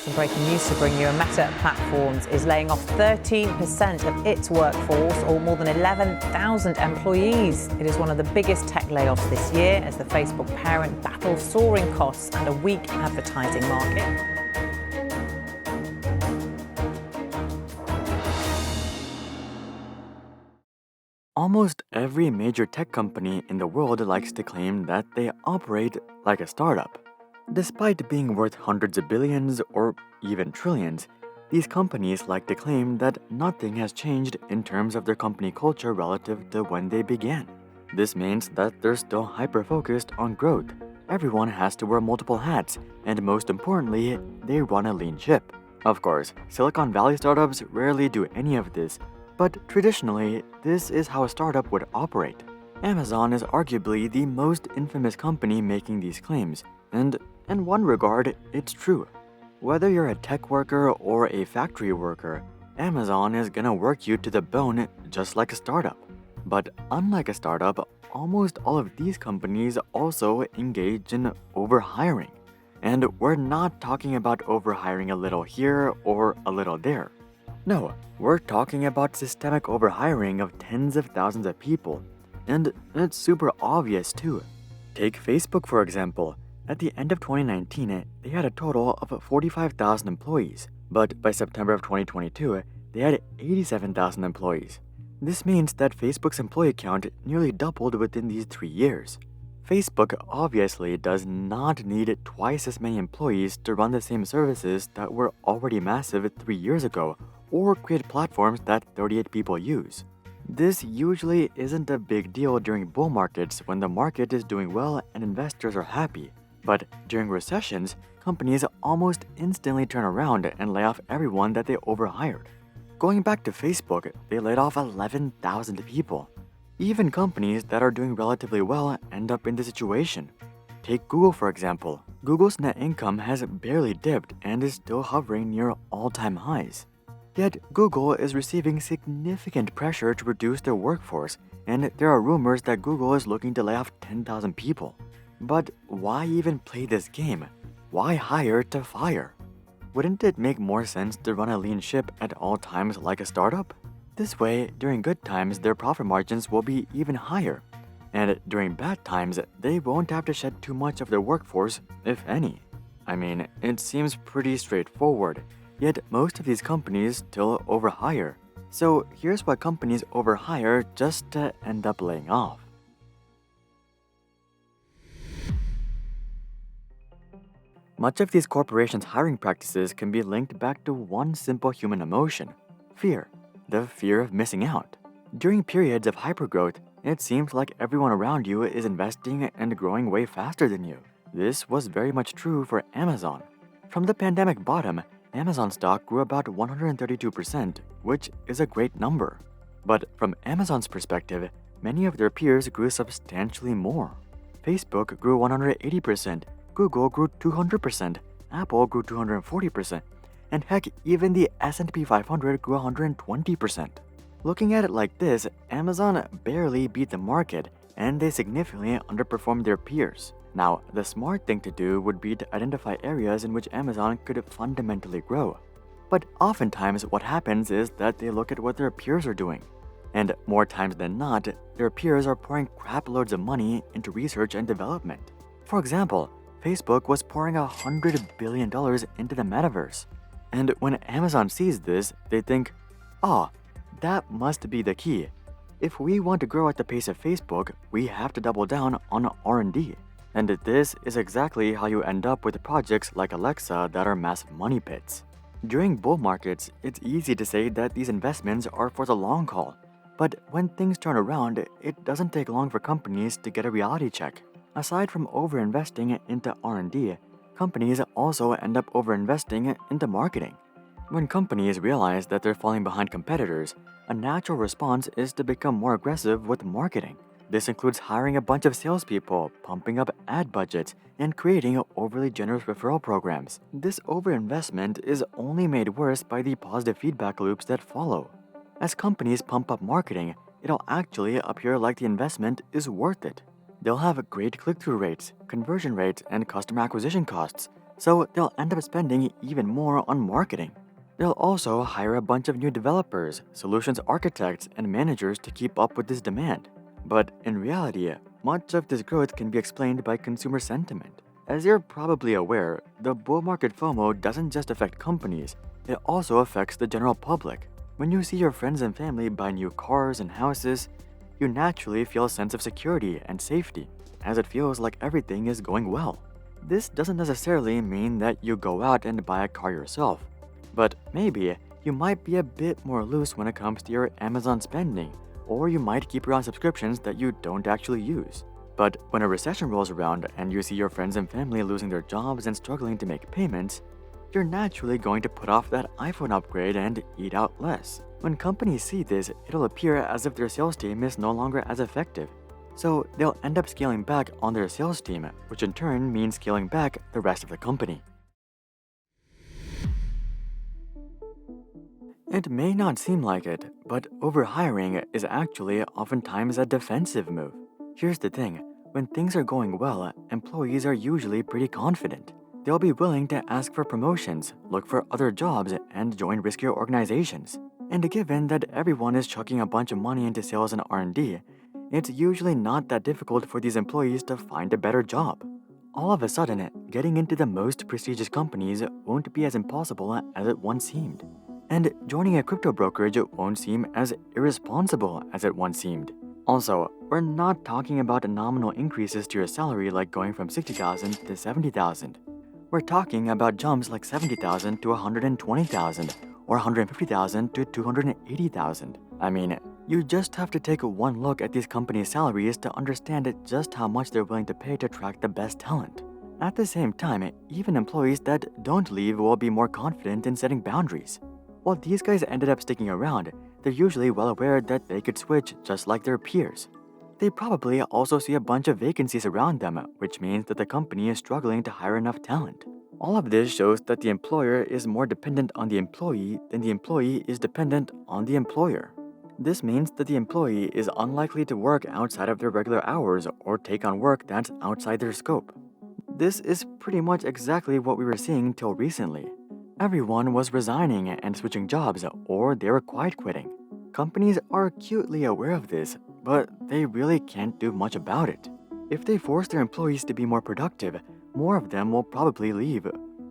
Some breaking news to bring you. A Meta Platforms is laying off 13% of its workforce, or more than 11,000 employees. It is one of the biggest tech layoffs this year as the Facebook parent battles soaring costs and a weak advertising market. Almost every major tech company in the world likes to claim that they operate like a startup. Despite being worth hundreds of billions or even trillions, these companies like to claim that nothing has changed in terms of their company culture relative to when they began. This means that they're still hyper-focused on growth. Everyone has to wear multiple hats, and most importantly, they run a lean ship. Of course, Silicon Valley startups rarely do any of this, but traditionally, this is how a startup would operate. Amazon is arguably the most infamous company making these claims, and in one regard, it's true. Whether you're a tech worker or a factory worker, Amazon is gonna work you to the bone just like a startup. But unlike a startup, almost all of these companies also engage in overhiring. And we're not talking about overhiring a little here or a little there. No, we're talking about systemic overhiring of tens of thousands of people. And it's super obvious too. Take Facebook for example. At the end of 2019, they had a total of 45,000 employees, but by September of 2022, they had 87,000 employees. This means that Facebook's employee count nearly doubled within these 3 years. Facebook obviously does not need twice as many employees to run the same services that were already massive 3 years ago, or create platforms that 38 people use. This usually isn't a big deal during bull markets when the market is doing well and investors are happy. But during recessions, companies almost instantly turn around and lay off everyone that they overhired. Going back to Facebook, they laid off 11,000 people. Even companies that are doing relatively well end up in this situation. Take Google for example. Google's net income has barely dipped and is still hovering near all-time highs. Yet Google is receiving significant pressure to reduce their workforce, and there are rumors that Google is looking to lay off 10,000 people. But why even play this game? Why hire to fire? Wouldn't it make more sense to run a lean ship at all times like a startup? This way, during good times, their profit margins will be even higher. And during bad times, they won't have to shed too much of their workforce, if any. I mean, it seems pretty straightforward, yet most of these companies still overhire. So here's why companies overhire just to end up laying off. Much of these corporations' hiring practices can be linked back to one simple human emotion: fear. The fear of missing out. During periods of hypergrowth, it seems like everyone around you is investing and growing way faster than you. This was very much true for Amazon. From the pandemic bottom, Amazon stock grew about 132%, which is a great number. But from Amazon's perspective, many of their peers grew substantially more. Facebook grew 180%, Google grew 200%, Apple grew 240%, and heck, even the S&P 500 grew 120%. Looking at it like this, Amazon barely beat the market, and they significantly underperformed their peers. Now, the smart thing to do would be to identify areas in which Amazon could fundamentally grow. But oftentimes what happens is that they look at what their peers are doing. And more times than not, their peers are pouring crap loads of money into research and development. For example, Facebook was pouring $100 billion into the metaverse. And when Amazon sees this, they think, that must be the key. If we want to grow at the pace of Facebook, we have to double down on R&D. And this is exactly how you end up with projects like Alexa that are massive money pits. During bull markets, it's easy to say that these investments are for the long haul. But when things turn around, it doesn't take long for companies to get a reality check. Aside from overinvesting into R&D, companies also end up overinvesting into marketing. When companies realize that they're falling behind competitors, a natural response is to become more aggressive with marketing. This includes hiring a bunch of salespeople, pumping up ad budgets, and creating overly generous referral programs. This overinvestment is only made worse by the positive feedback loops that follow. As companies pump up marketing, it'll actually appear like the investment is worth it. They'll have great click-through rates, conversion rates, and customer acquisition costs, so they'll end up spending even more on marketing. They'll also hire a bunch of new developers, solutions architects, and managers to keep up with this demand. But in reality, much of this growth can be explained by consumer sentiment. As you're probably aware, the bull market FOMO doesn't just affect companies, it also affects the general public. When you see your friends and family buy new cars and houses, you naturally feel a sense of security and safety, as it feels like everything is going well. This doesn't necessarily mean that you go out and buy a car yourself, but maybe you might be a bit more loose when it comes to your Amazon spending, or you might keep around subscriptions that you don't actually use. But when a recession rolls around and you see your friends and family losing their jobs and struggling to make payments, you're naturally going to put off that iPhone upgrade and eat out less. When companies see this, it'll appear as if their sales team is no longer as effective. So they'll end up scaling back on their sales team, which in turn means scaling back the rest of the company. It may not seem like it, but overhiring is actually oftentimes a defensive move. Here's the thing, when things are going well, employees are usually pretty confident. They'll be willing to ask for promotions, look for other jobs, and join riskier organizations. And given that everyone is chucking a bunch of money into sales and R&D, it's usually not that difficult for these employees to find a better job. All of a sudden, getting into the most prestigious companies won't be as impossible as it once seemed. And joining a crypto brokerage won't seem as irresponsible as it once seemed. Also, we're not talking about nominal increases to your salary like going from $60,000 to $70,000. We're talking about jumps like $70,000 to $120,000 or $150,000 to $280,000. I mean, you just have to take one look at these companies' salaries to understand just how much they're willing to pay to attract the best talent. At the same time, even employees that don't leave will be more confident in setting boundaries. While these guys ended up sticking around, they're usually well aware that they could switch just like their peers. They probably also see a bunch of vacancies around them, which means that the company is struggling to hire enough talent. All of this shows that the employer is more dependent on the employee than the employee is dependent on the employer. This means that the employee is unlikely to work outside of their regular hours or take on work that's outside their scope. This is pretty much exactly what we were seeing till recently. Everyone was resigning and switching jobs, or they were quiet quitting. Companies are acutely aware of this, but they really can't do much about it. If they force their employees to be more productive, more of them will probably leave,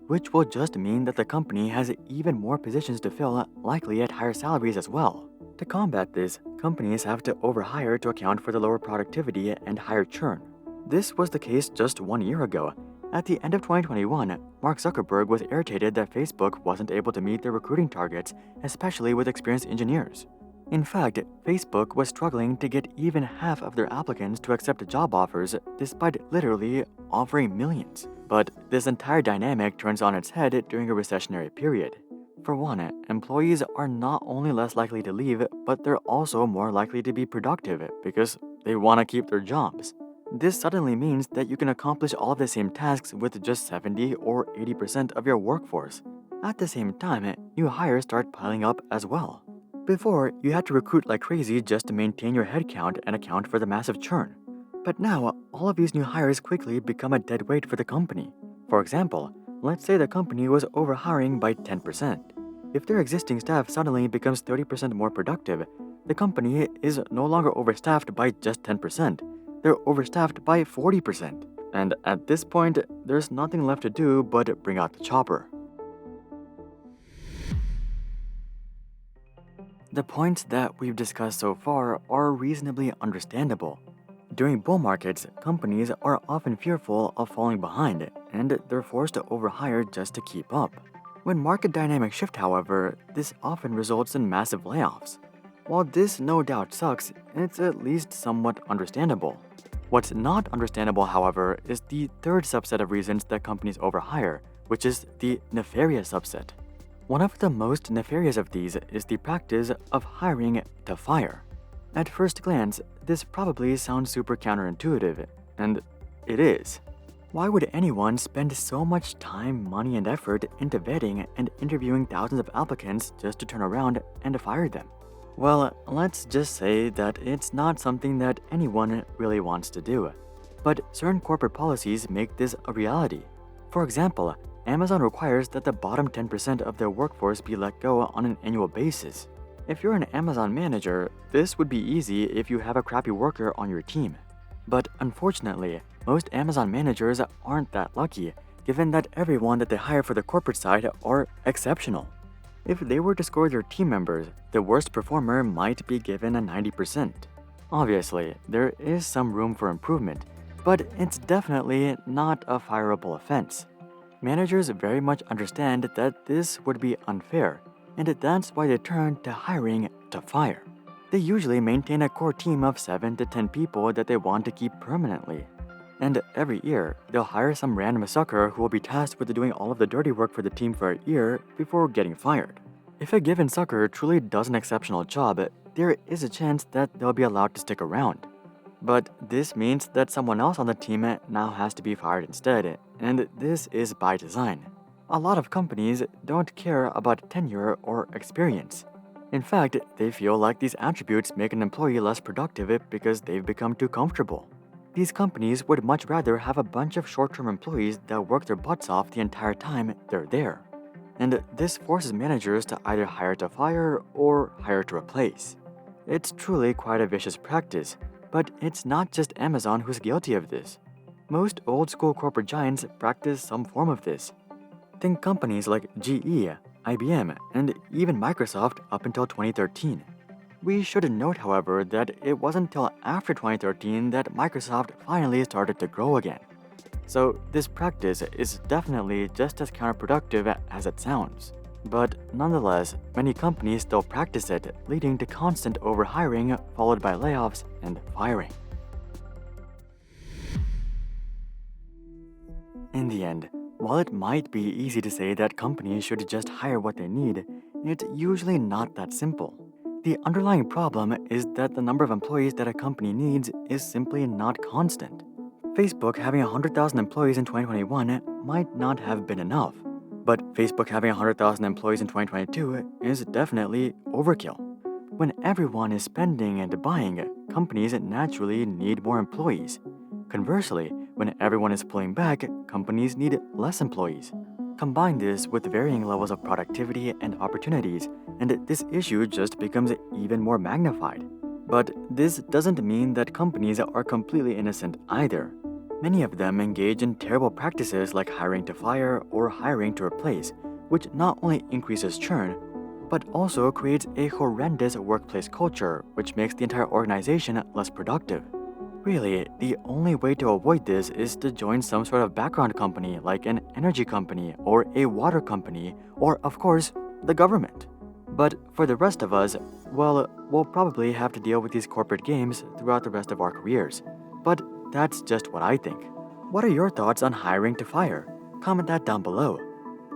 which will just mean that the company has even more positions to fill, likely at higher salaries as well. To combat this, companies have to overhire to account for the lower productivity and higher churn. This was the case just 1 year ago. At the end of 2021, Mark Zuckerberg was irritated that Facebook wasn't able to meet their recruiting targets, especially with experienced engineers. In fact, Facebook was struggling to get even half of their applicants to accept job offers despite literally offering millions. But this entire dynamic turns on its head during a recessionary period. For one, employees are not only less likely to leave, but they're also more likely to be productive because they want to keep their jobs. This suddenly means that you can accomplish all of the same tasks with just 70 or 80% of your workforce. At the same time, new hires start piling up as well. Before, you had to recruit like crazy just to maintain your headcount and account for the massive churn. But now, all of these new hires quickly become a dead weight for the company. For example, let's say the company was overhiring by 10%. If their existing staff suddenly becomes 30% more productive, the company is no longer overstaffed by just 10%. They're overstaffed by 40%. And at this point, there's nothing left to do but bring out the chopper. The points that we've discussed so far are reasonably understandable. During bull markets, companies are often fearful of falling behind, and they're forced to overhire just to keep up. When market dynamics shift, however, this often results in massive layoffs. While this no doubt sucks, it's at least somewhat understandable. What's not understandable, however, is the third subset of reasons that companies overhire, which is the nefarious subset. One of the most nefarious of these is the practice of hiring to fire. At first glance, this probably sounds super counterintuitive, and it is. Why would anyone spend so much time, money, and effort into vetting and interviewing thousands of applicants just to turn around and fire them? Well, let's just say that it's not something that anyone really wants to do. But certain corporate policies make this a reality. For example, Amazon requires that the bottom 10% of their workforce be let go on an annual basis. If you're an Amazon manager, this would be easy if you have a crappy worker on your team. But unfortunately, most Amazon managers aren't that lucky, given that everyone that they hire for the corporate side are exceptional. If they were to score their team members, the worst performer might be given a 90%. Obviously, there is some room for improvement, but it's definitely not a fireable offense. Managers very much understand that this would be unfair, and that's why they turn to hiring to fire. They usually maintain a core team of 7 to 10 people that they want to keep permanently. And every year, they'll hire some random sucker who will be tasked with doing all of the dirty work for the team for a year before getting fired. If a given sucker truly does an exceptional job, there is a chance that they'll be allowed to stick around. But this means that someone else on the team now has to be fired instead, and this is by design. A lot of companies don't care about tenure or experience. In fact, they feel like these attributes make an employee less productive because they've become too comfortable. These companies would much rather have a bunch of short-term employees that work their butts off the entire time they're there. And this forces managers to either hire to fire or hire to replace. It's truly quite a vicious practice, but it's not just Amazon who's guilty of this. Most old-school corporate giants practice some form of this. Think companies like GE, IBM, and even Microsoft up until 2013. We should note, however, that it wasn't until after 2013 that Microsoft finally started to grow again. So this practice is definitely just as counterproductive as it sounds. But nonetheless, many companies still practice it, leading to constant overhiring followed by layoffs and firing. In the end, while it might be easy to say that companies should just hire what they need, it's usually not that simple. The underlying problem is that the number of employees that a company needs is simply not constant. Facebook having 100,000 employees in 2021 might not have been enough, but Facebook having 100,000 employees in 2022 is definitely overkill. When everyone is spending and buying, companies naturally need more employees. Conversely, when everyone is pulling back, companies need less employees. Combine this with varying levels of productivity and opportunities, and this issue just becomes even more magnified. But this doesn't mean that companies are completely innocent either. Many of them engage in terrible practices like hiring to fire or hiring to replace, which not only increases churn, but also creates a horrendous workplace culture which makes the entire organization less productive. Really, the only way to avoid this is to join some sort of background company like an energy company or a water company or, of course, the government. But for the rest of us, well, we'll probably have to deal with these corporate games throughout the rest of our careers. But that's just what I think. What are your thoughts on hiring to fire? Comment that down below.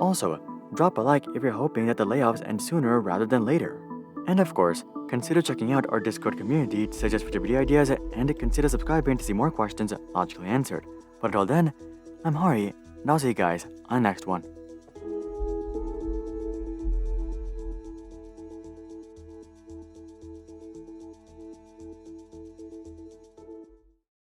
Also, drop a like if you're hoping that the layoffs end sooner rather than later. And of course, consider checking out our Discord community to suggest future video ideas and consider subscribing to see more questions logically answered. But until then, I'm Hari, and I'll see you guys on the next one.